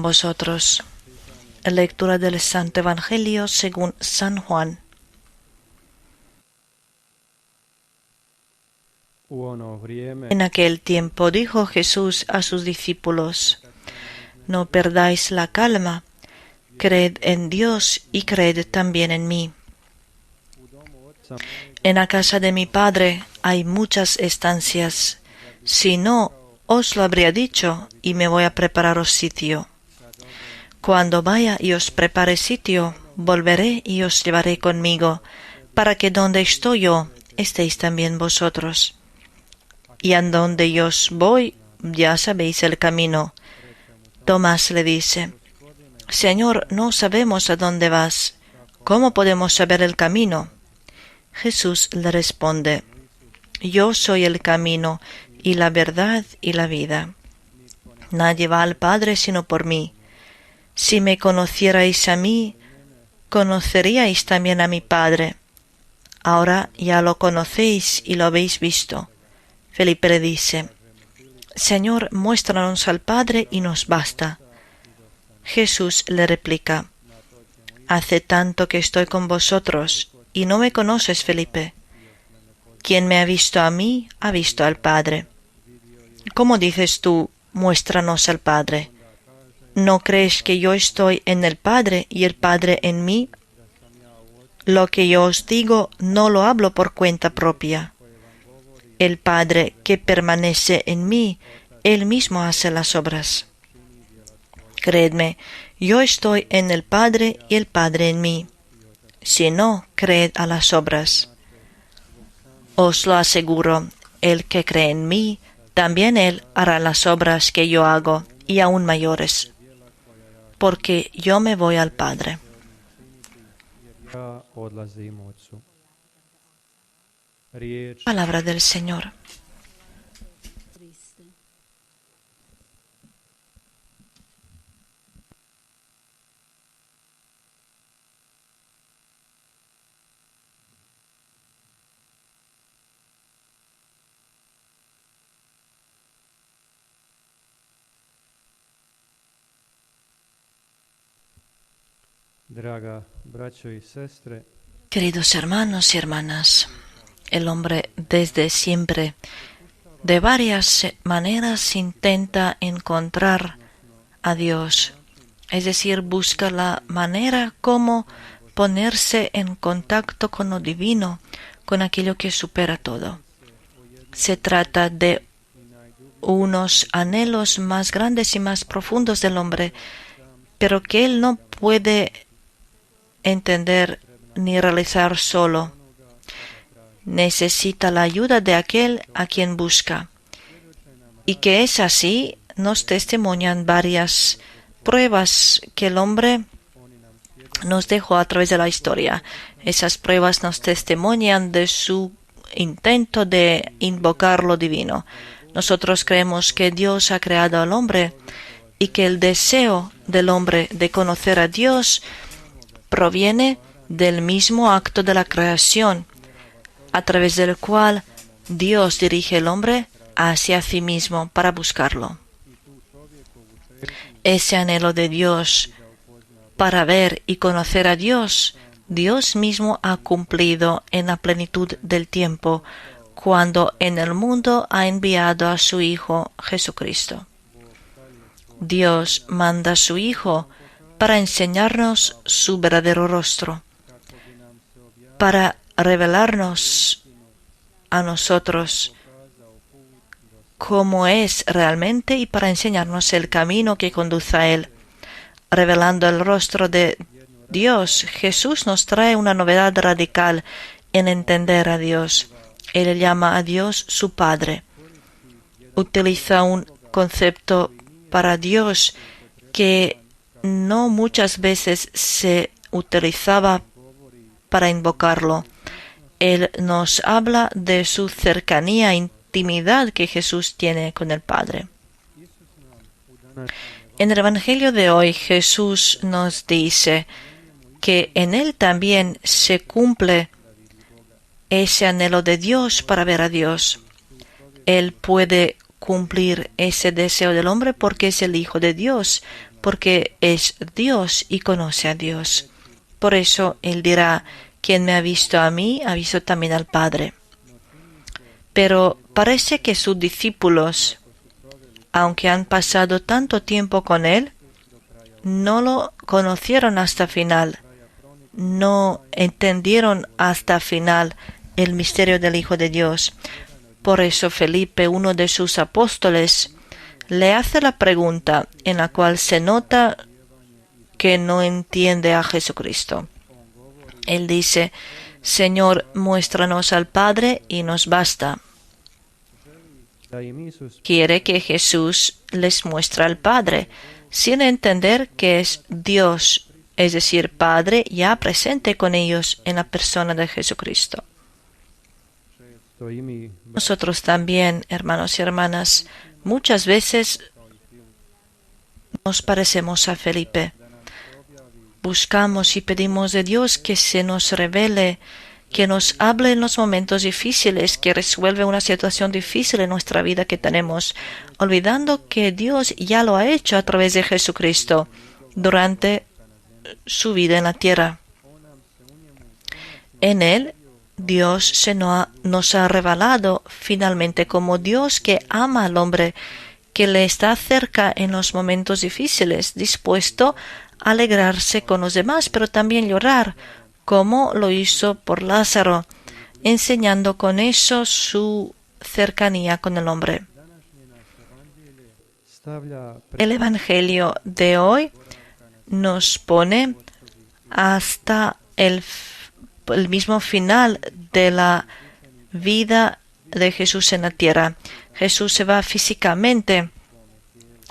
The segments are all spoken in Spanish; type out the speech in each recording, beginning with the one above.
Vosotros. Lectura del Santo Evangelio según San Juan. En aquel tiempo dijo Jesús a sus discípulos: No perdáis la calma, creed en Dios y creed también en mí. En la casa de mi Padre hay muchas estancias. Si no, os lo habría dicho, y me voy a prepararos sitio. Cuando vaya y os prepare sitio, volveré y os llevaré conmigo, para que donde estoy yo, estéis también vosotros. Y a donde yo os voy, ya sabéis el camino. Tomás le dice: Señor, no sabemos a dónde vas. ¿Cómo podemos saber el camino? Jesús le responde: Yo soy el camino, y la verdad y la vida. Nadie va al Padre sino por mí. Si me conocierais a mí, conoceríais también a mi Padre. Ahora ya lo conocéis y lo habéis visto. Felipe le dice: Señor, muéstranos al Padre y nos basta. Jesús le replica: Hace tanto que estoy con vosotros, y no me conoces, Felipe. Quien me ha visto a mí, ha visto al Padre. ¿Cómo dices tú, muéstranos al Padre? ¿No crees que yo estoy en el Padre y el Padre en mí? Lo que yo os digo no lo hablo por cuenta propia. El Padre que permanece en mí, Él mismo hace las obras. Creedme, yo estoy en el Padre y el Padre en mí. Si no, creed a las obras. Os lo aseguro, el que cree en mí, también él hará las obras que yo hago, y aún mayores, porque yo me voy al Padre. Palabra del Señor. Queridos hermanos y hermanas, el hombre desde siempre, de varias maneras, intenta encontrar a Dios, es decir, busca la manera como ponerse en contacto con lo divino, con aquello que supera todo. Se trata de unos anhelos más grandes y más profundos del hombre, pero que él no puede entender ni realizar solo. Necesita la ayuda de aquel a quien busca. Y que es así, nos testimonian varias pruebas que el hombre nos dejó a través de la historia. Esas pruebas nos testimonian de su intento de invocar lo divino. Nosotros creemos que Dios ha creado al hombre y que el deseo del hombre de conocer a Dios proviene del mismo acto de la creación, a través del cual Dios dirige al hombre hacia sí mismo para buscarlo. Ese anhelo de Dios para ver y conocer a Dios, Dios mismo ha cumplido en la plenitud del tiempo, cuando en el mundo ha enviado a su Hijo Jesucristo. Dios manda a su Hijo para enseñarnos su verdadero rostro, para revelarnos a nosotros cómo es realmente y para enseñarnos el camino que conduce a Él. Revelando el rostro de Dios, Jesús nos trae una novedad radical en entender a Dios. Él llama a Dios su Padre. Utiliza un concepto para Dios que no muchas veces se utilizaba para invocarlo. Él nos habla de su cercanía, intimidad que Jesús tiene con el Padre. En el Evangelio de hoy, Jesús nos dice que en Él también se cumple ese anhelo de Dios para ver a Dios. Él puede cumplir ese deseo del hombre porque es el Hijo de Dios, porque es Dios y conoce a Dios. Por eso Él dirá, quien me ha visto a mí, ha visto también al Padre. Pero parece que sus discípulos, aunque han pasado tanto tiempo con Él, no lo conocieron hasta final, no entendieron hasta final el misterio del Hijo de Dios. Por eso Felipe, uno de sus apóstoles, le hace la pregunta en la cual se nota que no entiende a Jesucristo. Él dice, Señor, muéstranos al Padre y nos basta. Quiere que Jesús les muestre al Padre, sin entender que es Dios, es decir, Padre ya presente con ellos en la persona de Jesucristo. Nosotros también, hermanos y hermanas, muchas veces nos parecemos a Felipe. Buscamos y pedimos de Dios que se nos revele, que nos hable en los momentos difíciles, que resuelva una situación difícil en nuestra vida que tenemos, olvidando que Dios ya lo ha hecho a través de Jesucristo durante su vida en la tierra. En Él, Dios nos ha revelado finalmente como Dios que ama al hombre, que le está cerca en los momentos difíciles, dispuesto a alegrarse con los demás, pero también llorar, como lo hizo por Lázaro, enseñando con eso su cercanía con el hombre. El Evangelio de hoy nos pone hasta el mismo final de la vida de Jesús en la tierra. Jesús se va físicamente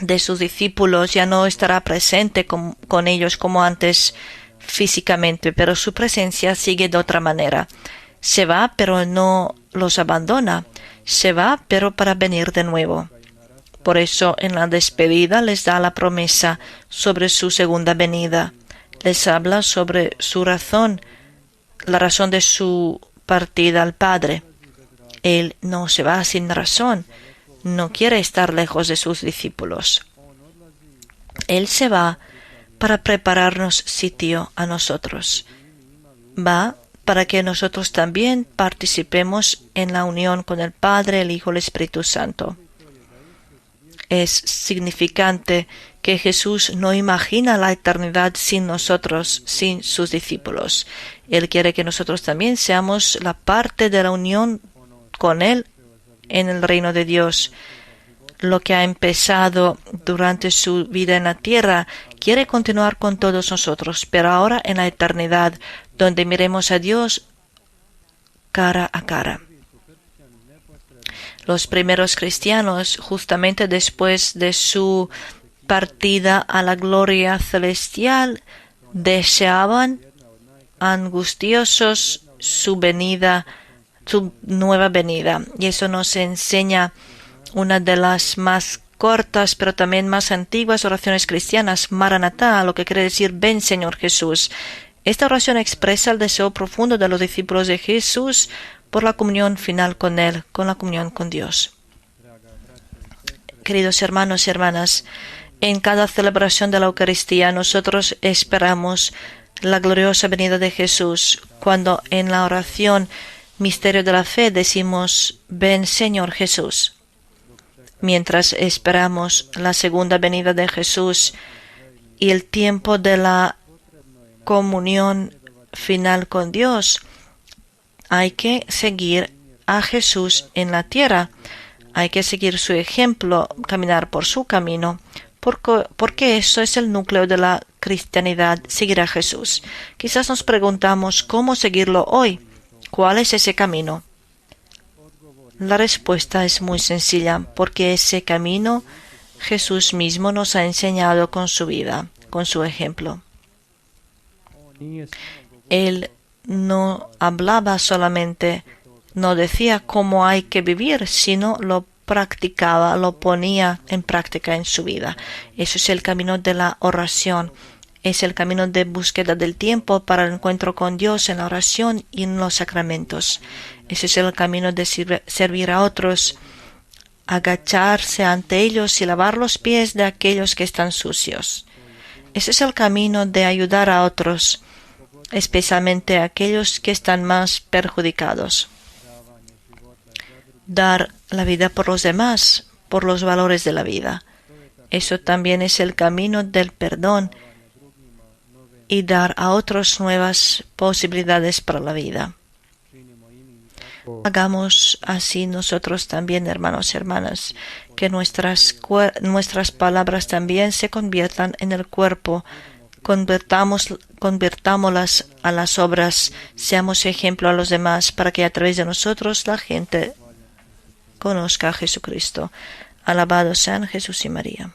de sus discípulos, ya no estará presente con ellos como antes físicamente, pero su presencia sigue de otra manera. Se va, pero no los abandona. Se va, pero para venir de nuevo. Por eso, en la despedida les da la promesa sobre su segunda venida. Les habla sobre su razón, la razón de su partida al Padre. Él no se va sin razón. No quiere estar lejos de sus discípulos. Él se va para prepararnos sitio a nosotros. Va para que nosotros también participemos en la unión con el Padre, el Hijo y el Espíritu Santo. Es significante que Jesús no imagina la eternidad sin nosotros, sin sus discípulos. Él quiere que nosotros también seamos la parte de la unión con Él en el reino de Dios. Lo que ha empezado durante su vida en la tierra quiere continuar con todos nosotros, pero ahora en la eternidad, donde miremos a Dios cara a cara. Los primeros cristianos, justamente después de su partida a la gloria celestial, deseaban angustiosos su venida, su nueva venida. Y eso nos enseña una de las más cortas, pero también más antiguas oraciones cristianas, Maranatá, lo que quiere decir ven Señor Jesús. Esta oración expresa el deseo profundo de los discípulos de Jesús por la comunión final con Él, con la comunión con Dios. Queridos hermanos y hermanas, en cada celebración de la Eucaristía nosotros esperamos la gloriosa venida de Jesús. Cuando en la oración Misterio de la Fe decimos ven Señor Jesús. Mientras esperamos la segunda venida de Jesús y el tiempo de la comunión final con Dios, hay que seguir a Jesús en la tierra. Hay que seguir su ejemplo, caminar por su camino, porque eso es el núcleo de la cristianidad, seguir a Jesús. Quizás nos preguntamos cómo seguirlo hoy. ¿Cuál es ese camino? La respuesta es muy sencilla, porque ese camino Jesús mismo nos ha enseñado con su vida, con su ejemplo. Él no hablaba solamente, no decía cómo hay que vivir, sino lo practicaba, lo ponía en práctica en su vida. Eso es el camino de la oración. Es el camino de búsqueda del tiempo para el encuentro con Dios en la oración y en los sacramentos. Ese es el camino de servir a otros, agacharse ante ellos y lavar los pies de aquellos que están sucios. Ese es el camino de ayudar a otros, especialmente a aquellos que están más perjudicados. Dar la vida por los demás, por los valores de la vida. Eso también es el camino del perdón y dar a otros nuevas posibilidades para la vida. Hagamos así nosotros también, hermanos y hermanas, que nuestras palabras también se conviertan en el cuerpo. Convirtámoslas a las obras, seamos ejemplo a los demás para que a través de nosotros la gente conozca a Jesucristo. Alabado sean Jesús y María.